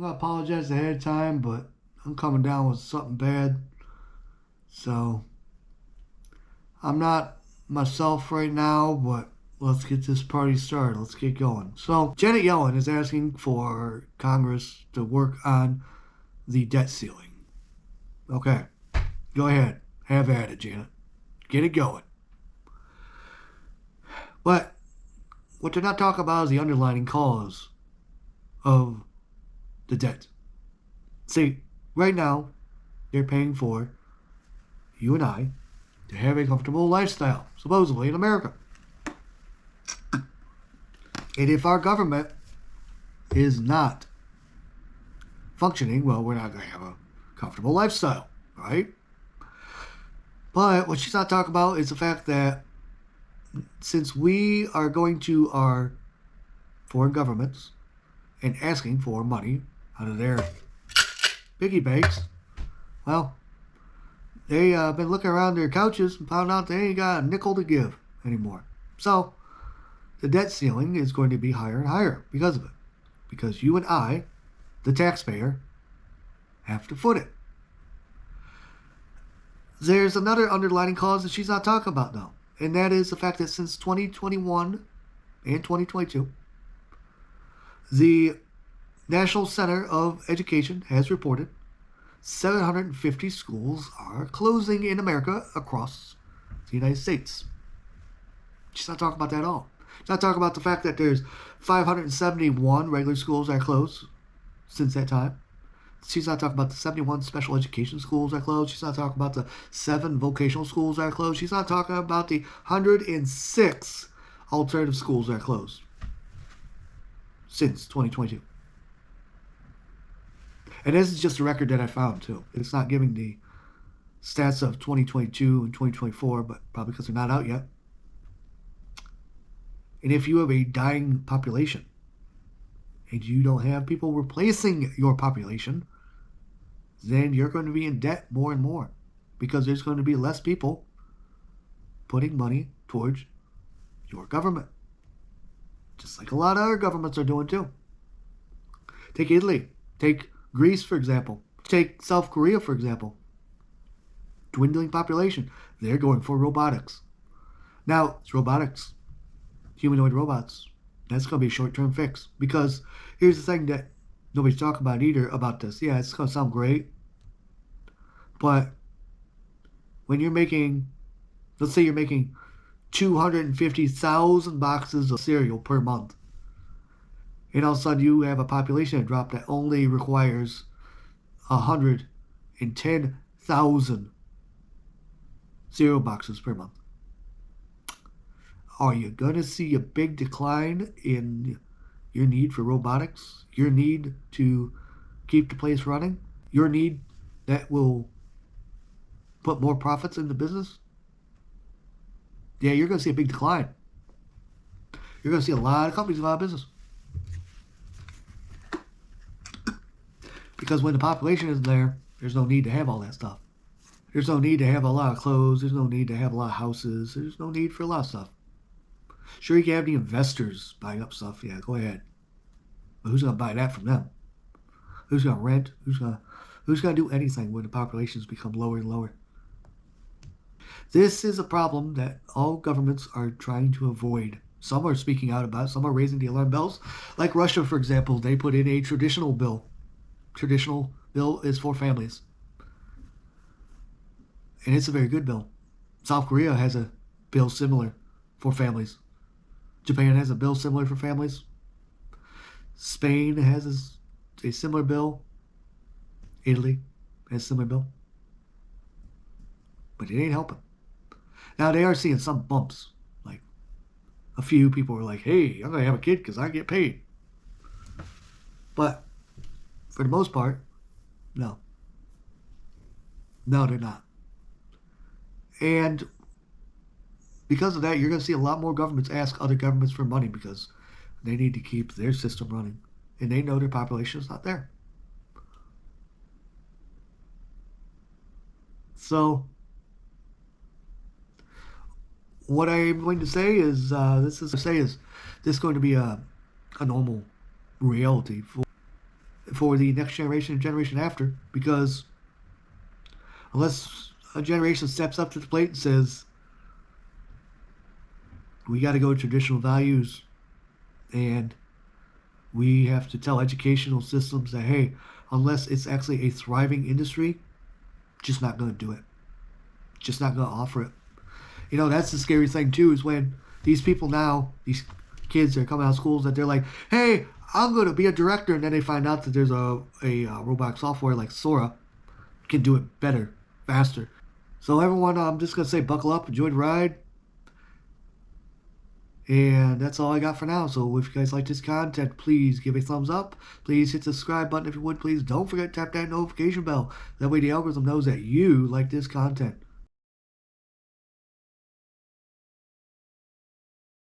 I'm gonna apologize ahead of time, but I'm coming down with something bad. So I'm not myself right now, but let's get this party started. Let's get going. So Janet Yellen is asking for Congress to work on the debt ceiling. Okay, go ahead. Have at it, Janet. Get it going. But what they're not talking about is the underlying cause of the debt. See, right now, they're paying for you and I to have a comfortable lifestyle, supposedly, in America. And if our government is not functioning, well, we're not going to have a comfortable lifestyle, right? But what she's not talking about is the fact that since we are going to our foreign governments and asking for money out of their piggy banks, well, they been looking around their couches and found out they ain't got a nickel to give anymore. So the debt ceiling is going to be higher and higher because of it. Because you and I, the taxpayer, have to foot it. There's another underlying cause that she's not talking about now, and that is the fact that since 2021 and 2022, the National Center of Education has reported 750 schools are closing in America across the United States. She's not talking about that at all. She's not talking about the fact that there's 571 regular schools that are closed since that time. She's not talking about the 71 special education schools that are closed. She's not talking about the 7 vocational schools that are closed. She's not talking about the 106 alternative schools that are closed since 2022. And this is just a record that I found, too. It's not giving the stats of 2022 and 2024, but probably because they're not out yet. And if you have a dying population and you don't have people replacing your population, then you're going to be in debt more and more because there's going to be less people putting money towards your government. Just like a lot of other governments are doing, too. Take Italy. Take Greece, for example. Take South Korea, for example. Dwindling population. They're going for robotics. Now, it's robotics. Humanoid robots. That's going to be a short-term fix. Because here's the thing that nobody's talking about either about this. Yeah, it's going to sound great. But when you're making, let's say you're making 250,000 boxes of cereal per month. And all of a sudden you have a population drop that only requires 110,000 cereal boxes per month. Are you going to see a big decline in your need for robotics? Your need to keep the place running? Your need that will put more profits in the business? Yeah, you're going to see a big decline. You're going to see a lot of companies go out of business. Because when the population isn't there, there's no need to have all that stuff. There's no need to have a lot of clothes. There's no need to have a lot of houses. There's no need for a lot of stuff. Sure, you can have the investors buying up stuff. Yeah, go ahead. But who's going to buy that from them? Who's going to rent? Who's going to do anything when the populations become lower and lower? This is a problem that all governments are trying to avoid. Some are speaking out about it. Some are raising the alarm bells. Like Russia, for example, they put in a traditional bill. Traditional bill is for families. And it's a very good bill. South Korea has a bill similar for families. Japan has a bill similar for families. Spain has a similar bill. Italy has a similar bill. But it ain't helping. Now, they are seeing some bumps. Like, a few people are like, hey, I'm going to have a kid because I get paid. But for the most part, no. No, they're not. And because of that, you're going to see a lot more governments ask other governments for money because they need to keep their system running. And they know their population is not there. So, what I'm going to say is, this is going to be a normal reality for for the next generation and generation after, because unless a generation steps up to the plate and says, we got to go to traditional values, and we have to tell educational systems that, hey, unless it's actually a thriving industry, just not going to do it. Just not going to offer it. You know, that's the scary thing too, is when these people now, these kids that are coming out of schools, that they're like, hey, I'm going to be a director, and then they find out that there's a robotic software like Sora can do it better, faster. So everyone, I'm just going to say buckle up, enjoy the ride. And that's all I got for now. So if you guys like this content, please give a thumbs up. Please hit the subscribe button if you would. Please don't forget to tap that notification bell. That way the algorithm knows that you like this content.